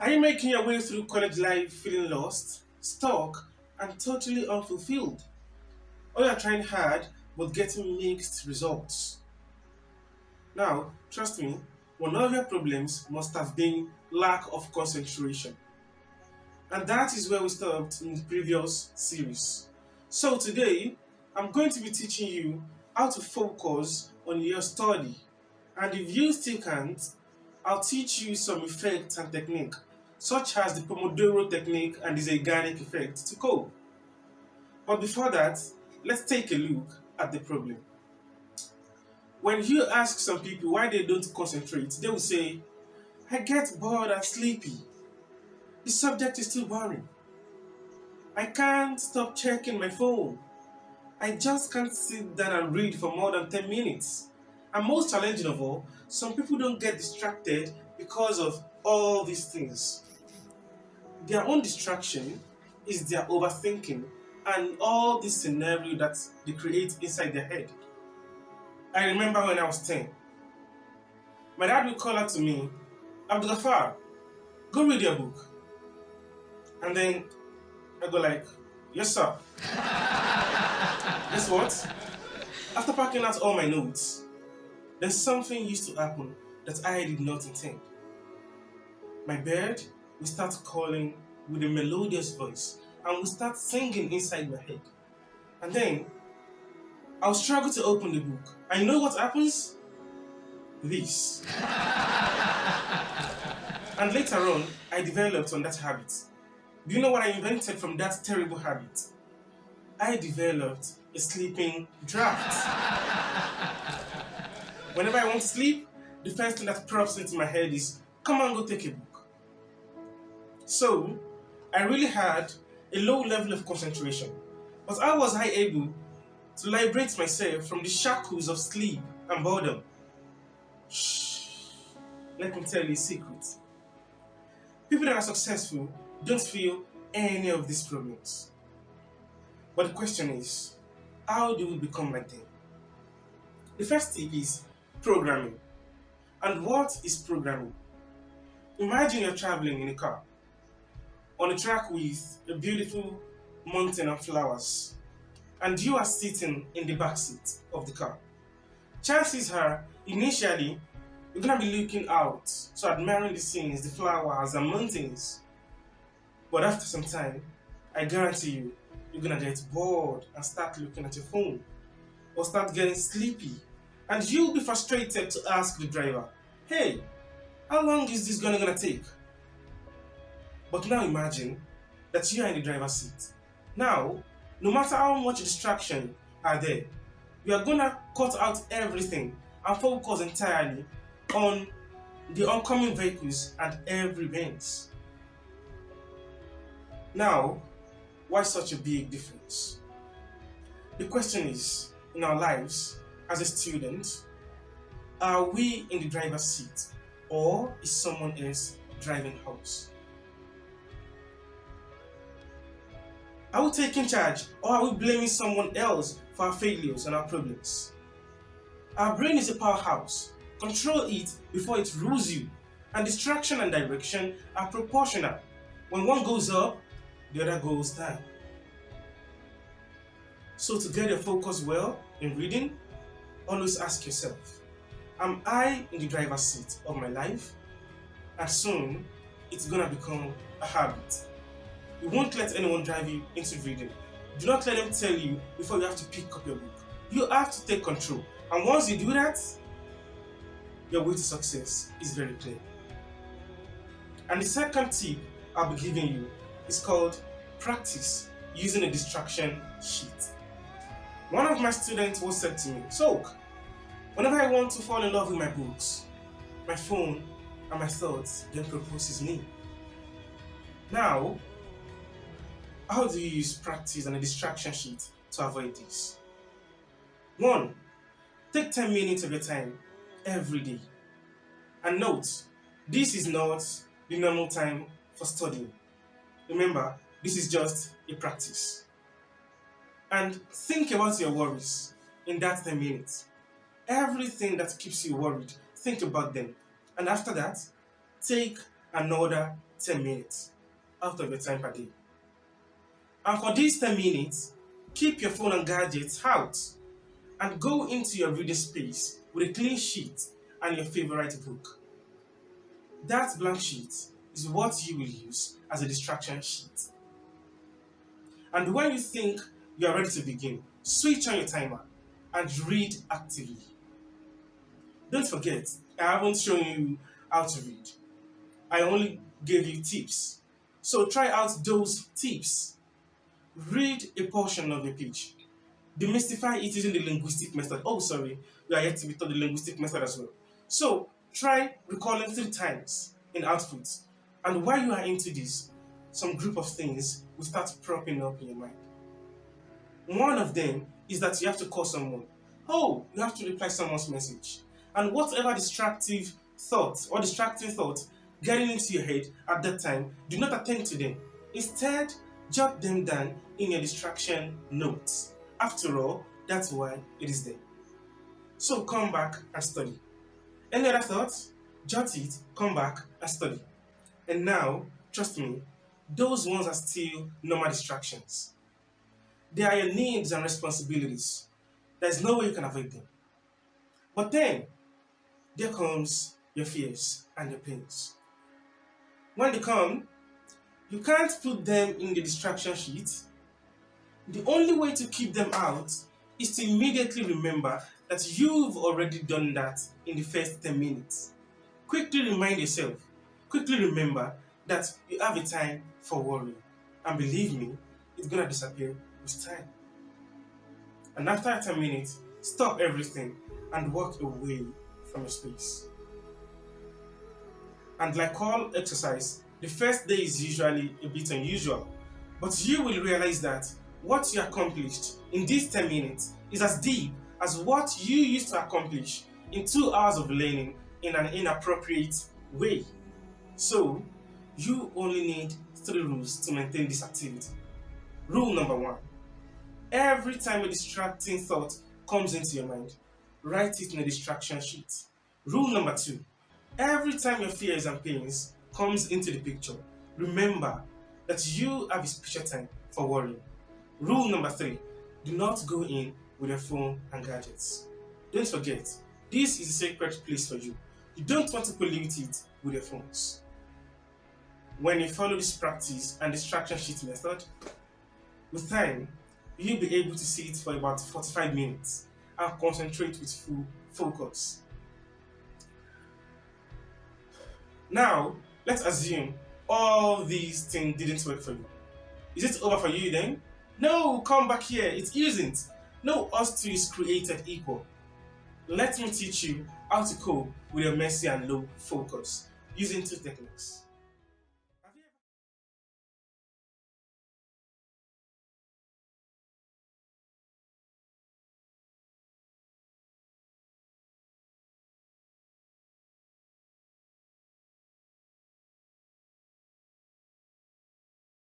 Are you making your way through college life feeling lost, stuck, and totally unfulfilled? Or you're trying hard but getting mixed results? Now, trust me, one of your problems must have been lack of concentration. And that is where we stopped in the previous series. So today, I'm going to be teaching you how to focus on your study. And if you still can't, I'll teach you some effects and technique, such as the Pomodoro technique and the Zeigarnik effect to cope. But before that, let's take a look at the problem. When you ask some people why they don't concentrate, they will say, I get bored and sleepy. The subject is too boring. I can't stop checking my phone. I just can't sit down and read for more than 10 minutes. And most challenging of all, some people don't get distracted because of all these things. Their own distraction is their overthinking and all this scenario that they create inside their head. I remember when I was 10, my dad would call out to me, Abdul Ghaffar, go read your book. And then I go like, yes sir. Guess what? After packing out all my notes, then something used to happen that I did not intend. My bird will start calling with a melodious voice and will start singing inside my head. And then I'll struggle to open the book. And you know what happens? This. And later on, I developed on that habit. Do you know what I invented from that terrible habit? I developed a sleeping draft. Whenever I want to sleep, the first thing that pops into my head is, come on, go take a book. So, I really had a low level of concentration. But how was I able to liberate myself from the shackles of sleep and boredom? Shh, let me tell you a secret. People that are successful don't feel any of these problems. But the question is, how do we become like them? The first tip is programming. And what is programming? Imagine you're traveling in a car on a track with a beautiful mountain and flowers, and you are sitting in the back seat of the car. Chances are, initially, you're gonna be looking out, so admiring the scenes, the flowers, and mountains. But after some time, I guarantee you, you're gonna get bored and start looking at your phone, or start getting sleepy, and you'll be frustrated to ask the driver, hey, how long is this gonna take? But now imagine that you are in the driver's seat. Now, no matter how much distraction are there, you are gonna cut out everything and focus entirely on the oncoming vehicles and every event. Now, why such a big difference? The question is, in our lives as a student, are we in the driver's seat or is someone else driving us? Are we taking charge or are we blaming someone else for our failures and our problems? Our brain is a powerhouse. Control it before it rules you. And distraction and direction are proportional. When one goes up, the other goes down. So to get your focus well in reading, always ask yourself, am I in the driver's seat of my life? And soon, it's gonna become a habit. You won't let anyone drive you into reading. Do not let them tell you before you have to pick up your book. You have to take control. And once you do that, your way to success is very clear. And the second tip I'll be giving you is called practice using a distraction sheet. One of my students once said to me, so, whenever I want to fall in love with my books, my phone and my thoughts then proposes me. Now, how do you use practice and a distraction sheet to avoid this? 1. Take 10 minutes of your time every day. And note, this is not the normal time for studying. Remember, this is just a practice. And think about your worries in that 10 minutes. Everything that keeps you worried, think about them. And after that, take another 10 minutes out of your time per day. And for these 10 minutes, keep your phone and gadgets out and go into your reading space with a clean sheet and your favorite book. That blank sheet is what you will use as a distraction sheet. And when you think you are ready to begin, switch on your timer and read actively. Don't forget, I haven't shown you how to read. I only gave you tips. So try out those tips. Read a portion of a page. Demystify it using the linguistic method. Oh, sorry, we are yet to be taught the linguistic method as well. So try recalling 3 times in output. And while you are into this, some group of things will start propping up in your mind. One of them is that you have to call someone. Oh, you have to reply someone's message. And whatever distracting thought getting into your head at that time, do not attend to them. Instead, jot them down in your distraction notes. After all, that's why it is there. So come back and study. Any other thoughts? Jot it, come back and study. And now, trust me, those ones are still normal distractions. They are your needs and responsibilities. There's no way you can avoid them. But then, there comes your fears and your pains. When they come, you can't put them in the distraction sheet. The only way to keep them out is to immediately remember that you've already done that in the first 10 minutes. Quickly remind yourself, quickly remember that you have a time for worrying. And believe me, it's going to disappear with time. And after 10 minutes, stop everything and walk away from your space. And like all exercise, the first day is usually a bit unusual, but you will realize that what you accomplished in these 10 minutes is as deep as what you used to accomplish in 2 hours of learning in an inappropriate way. So, you only need 3 rules to maintain this activity. Rule number 1. Every time a distracting thought comes into your mind, write it in a distraction sheet. Rule number 2. Every time your fears and pains comes into the picture, remember that you have a special time for worrying. Rule number 3. Do not go in with your phone and gadgets. Don't forget, this is a sacred place for you. You don't want to pollute it with your phones. When you follow this practice and distraction sheet method, with time, you'll be able to see it for about 45 minutes and concentrate with full focus. Now, let's assume all these things didn't work for you. Is it over for you then? No, come back here, it isn't. No, us two is created equal. Let me teach you how to cope with your messy and low focus using 2 techniques.